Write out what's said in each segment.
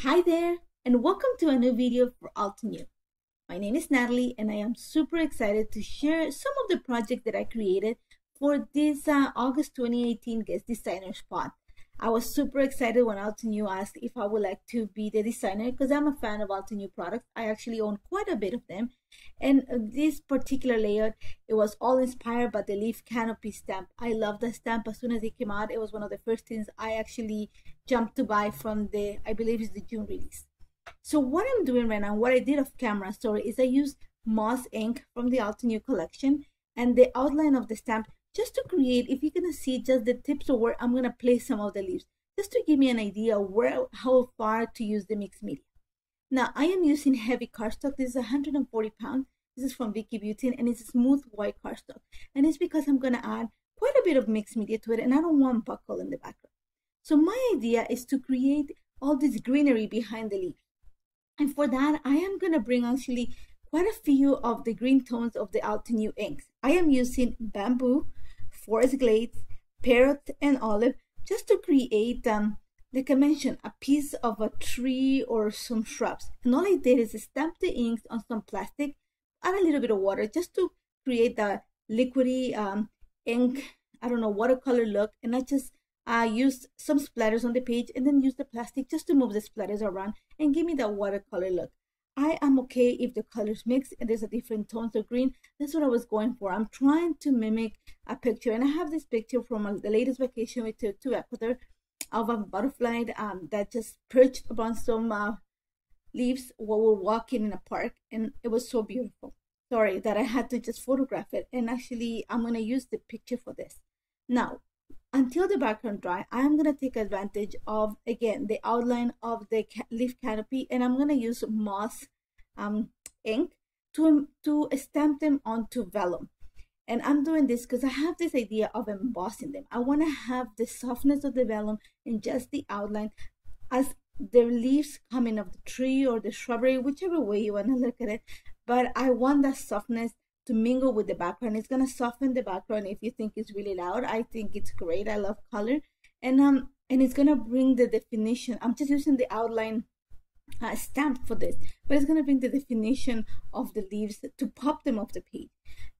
Hi there, and welcome to a new video for Altenew. My name is Natalie, and I am super excited to share some of the projects that I created for this August 2018 Guest Designer Spot. I was super excited when Altenew asked if I would like to be the designer because I'm a fan of Altenew products. I actually own quite a bit of them. And this particular layout, it was all inspired by the leaf canopy stamp. I love the stamp. As soon as it came out, it was one of the first things I actually jumped to buy from the, I believe it's the June release. So what I'm doing right now, what I did off camera, sorry, is I used moss ink from the Altenew collection and the outline of the stamp just to create, if you're gonna see just the tips of where I'm gonna place some of the leaves, just to give me an idea where, how far to use the mixed media. Now I am using heavy cardstock. This is 140 pounds. This is from Vicky Beauty, and it's a smooth white cardstock. And it's because I'm gonna add quite a bit of mixed media to it, and I don't want buckle in the background. So my idea is to create all this greenery behind the leaves. And for that, I am gonna bring actually quite a few of the green tones of the Altenew inks. I am using bamboo, forest glades, parrot, and olive just to create, like I mentioned, a piece of a tree or some shrubs. And all I did is stamp the inks on some plastic, add a little bit of water just to create the liquidy ink, I don't know, watercolor look. And I just used some splatters on the page and then use the plastic just to move the splatters around and give me that watercolor look. I am okay if the colors mix and there's a different tones of green. That's what I was going for. I'm trying to mimic a picture, and I have this picture from the latest vacation we took to Ecuador of a butterfly that just perched upon some leaves while we're walking in a park, and it was so beautiful. Sorry that I had to just photograph it, and actually I'm going to use the picture for this. Now, until the background dry, I'm going to take advantage of, again, the outline of the leaf canopy, and I'm going to use moss ink to stamp them onto vellum. And I'm doing this because I have this idea of embossing them. I want to have the softness of the vellum and just the outline as the leaves coming off the tree or the shrubbery, whichever way you want to look at it. But I want that softness to mingle with the background. It's going to soften the background if you think it's really loud. I think it's great. I love color. And it's going to bring the definition. I'm just using the outline stamp for this, but it's going to bring the definition of the leaves to pop them off the page.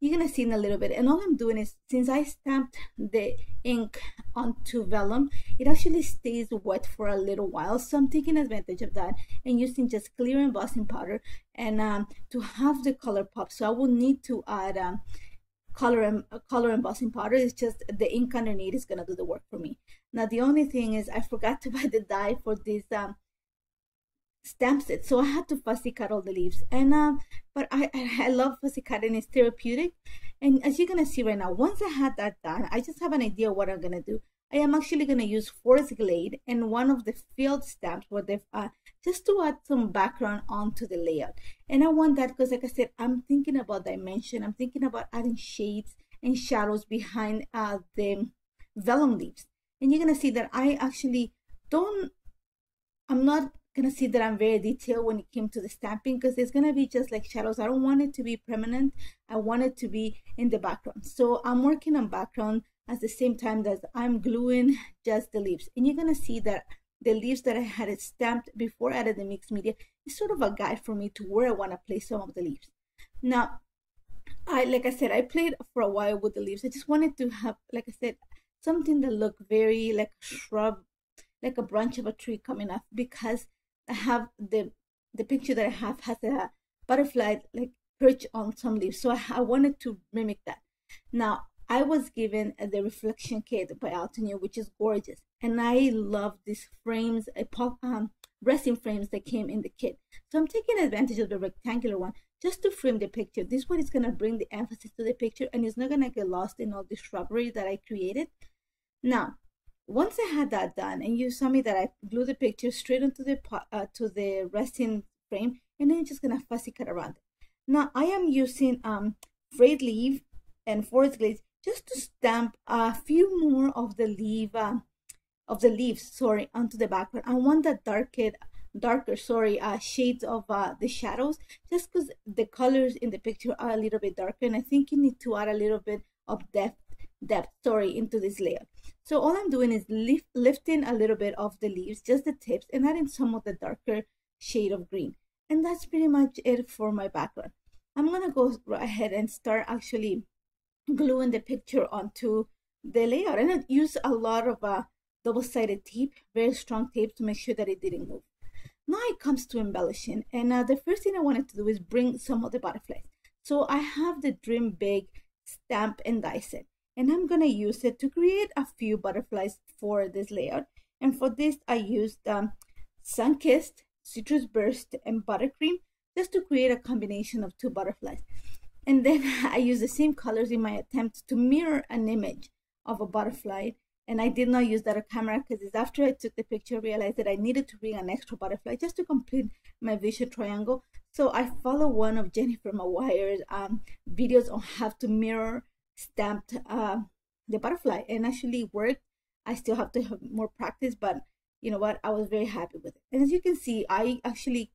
You're going to see in a little bit. And all I'm doing is, since I stamped the ink onto vellum, it actually stays wet for a little while. So I'm taking advantage of that and using just clear embossing powder and to have the color pop. So I will need to add color embossing powder. It's just the ink underneath is going to do the work for me. Now the only thing is I forgot to buy the die for this stamp set, so I had to fussy cut all the leaves. And but I love fussy cutting. It's therapeutic. And as you're gonna see right now, once I had that done, I just have an idea what I'm gonna do. I am actually gonna use forest glade and one of the field stamps where they've just to add some background onto the layout. And I want that because, like I said, I'm thinking about dimension. I'm thinking about adding shades and shadows behind the vellum leaves. And you're gonna see that I actually I'm not gonna see that I'm very detailed when it came to the stamping, because it's gonna be just like shadows. I don't want it to be permanent. I want it to be in the background. So I'm working on background at the same time that I'm gluing just the leaves. And you're gonna see that the leaves that I had it stamped before I added the mixed media is sort of a guide for me to where I want to place some of the leaves. Now, like I said, I played for a while with the leaves. I just wanted to have, like I said, something that looked very like a shrub, like a branch of a tree coming up, because I have the picture that I have has a butterfly like perch on some leaves. So I wanted to mimic that. Now, I was given the reflection kit by Altenew, which is gorgeous. And I love these frames, resin frames that came in the kit. So I'm taking advantage of the rectangular one just to frame the picture. This one is going to bring the emphasis to the picture, and it's not going to get lost in all the shrubbery that I created. Now, once I had that done, and you saw me that I glued the picture straight into the resin frame, and then just gonna fussy cut around it. Now I am using frayed leaf and forest glades just to stamp a few more of the leaves, sorry, onto the background. I want that darker shades of the shadows, just because the colors in the picture are a little bit darker, and I think you need to add a little bit of depth into this layer. So all I'm doing is lifting a little bit of the leaves, just the tips, and adding some of the darker shade of green. And that's pretty much it for my background. I'm gonna go right ahead and start actually gluing the picture onto the layout. And I use a lot of double-sided tape, very strong tape, to make sure that it didn't move. Now it comes to embellishing, and the first thing I wanted to do is bring some of the butterflies. So I have the Dream Big stamp and die set, and I'm gonna use it to create a few butterflies for this layout. And for this, I used Sunkissed, Citrus Burst, and Buttercream, just to create a combination of two butterflies. And then I used the same colors in my attempt to mirror an image of a butterfly. And I did not use that on camera because it's after I took the picture, I realized that I needed to bring an extra butterfly just to complete my visual triangle. So I follow one of Jennifer Maguire's videos on how to mirror stamped the butterfly, and actually worked. I still have to have more practice, but you know what? I was very happy with it. And as you can see, I actually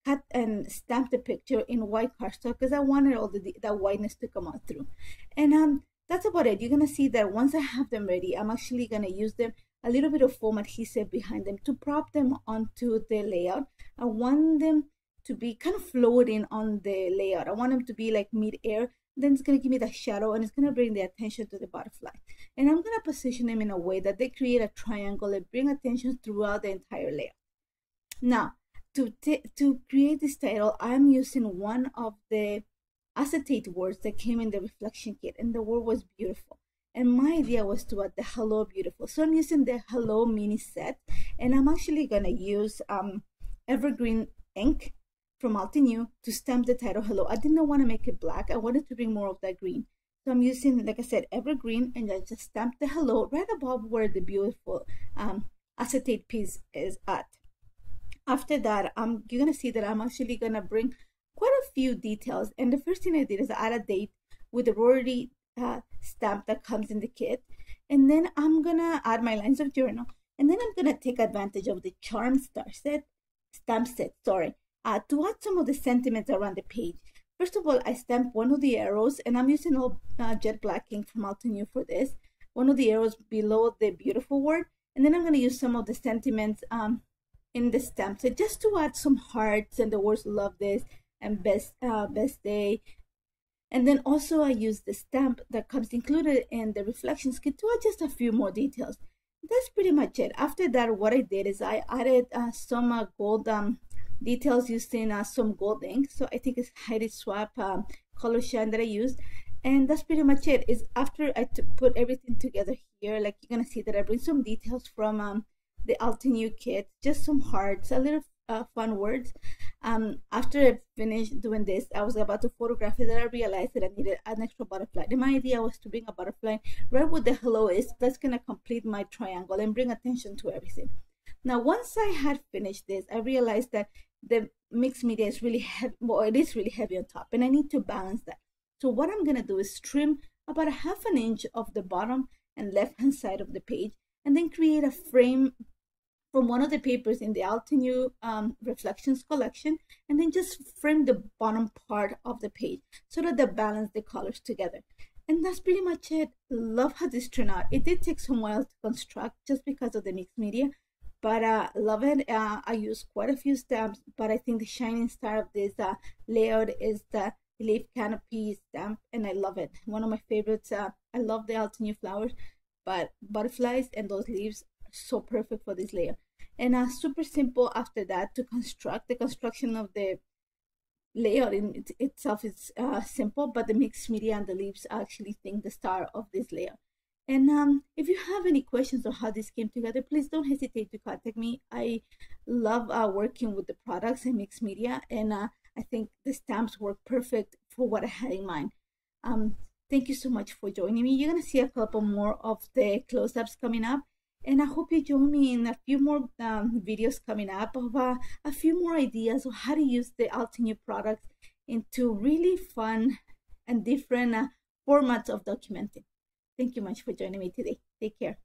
cut and stamped the picture in white cardstock because I wanted all that whiteness to come out through. And that's about it. You're gonna see that once I have them ready, I'm actually gonna use them, a little bit of foam adhesive behind them, to prop them onto the layout. I want them to be kind of floating on the layout. I want them to be like mid-air. Then it's gonna give me the shadow, and it's gonna bring the attention to the butterfly. And I'm gonna position them in a way that they create a triangle and bring attention throughout the entire layout. Now, to create this title, I'm using one of the acetate words that came in the reflection kit, and the word was beautiful. And my idea was to add the hello beautiful. So I'm using the hello mini set, and I'm actually gonna use evergreen ink from Altenew to stamp the title hello. I did not want to make it black. I wanted to bring more of that green. So I'm using, like I said, evergreen, and I just stamped the hello right above where the beautiful acetate piece is at. After that, you're gonna see that I'm actually gonna bring quite a few details. And the first thing I did is add a date with the rotary stamp that comes in the kit. And then I'm gonna add my lines of journal. And then I'm gonna take advantage of the Charm stamp set, to add some of the sentiments around the page. First of all, I stamped one of the arrows, and I'm using all jet black ink from Altenew for this. One of the arrows below the beautiful word. And then I'm gonna use some of the sentiments in the stamp set, just to add some hearts and the words love this and best day. And then also I use the stamp that comes included in the reflections kit to add just a few more details. That's pretty much it. After that, what I did is I added some gold details using some gold ink. So I think it's Heidi Swap color shine that I used. And that's pretty much it. Is after I put everything together here, like you're gonna see that I bring some details from the Altenew kit, just some hearts, a little fun words. After I finished doing this, I was about to photograph it, and I realized that I needed an extra butterfly. And my idea was to bring a butterfly right where the hello is. That's gonna complete my triangle and bring attention to everything. Now, once I had finished this, I realized that the mixed media is really heavy. Well, it is really heavy on top, and I need to balance that. So what I'm gonna do is trim about a ½ inch of the bottom and left-hand side of the page, and then create a frame from one of the papers in the Altenew Reflections collection, and then just frame the bottom part of the page so that they balance the colors together. And that's pretty much it. Love how this turned out. It did take some while to construct just because of the mixed media, but love it. I used quite a few stamps, but I think the shining star of this layout is the leaf canopy stamp, and I love it. One of my favorites. I love the Altenew flowers, but butterflies and those leaves are so perfect for this layout. And super simple after that to construct. The construction of the layout in itself is simple, but the mixed media and the leaves are actually the star of this layout. And if you have any questions on how this came together, please don't hesitate to contact me. I love working with the products and mixed media, and I think the stamps work perfect for what I had in mind. Thank you so much for joining me. You're gonna see a couple more of the close-ups coming up, and I hope you join me in a few more videos coming up of a few more ideas of how to use the Altenew products into really fun and different formats of documenting. Thank you much for joining me today. Take care.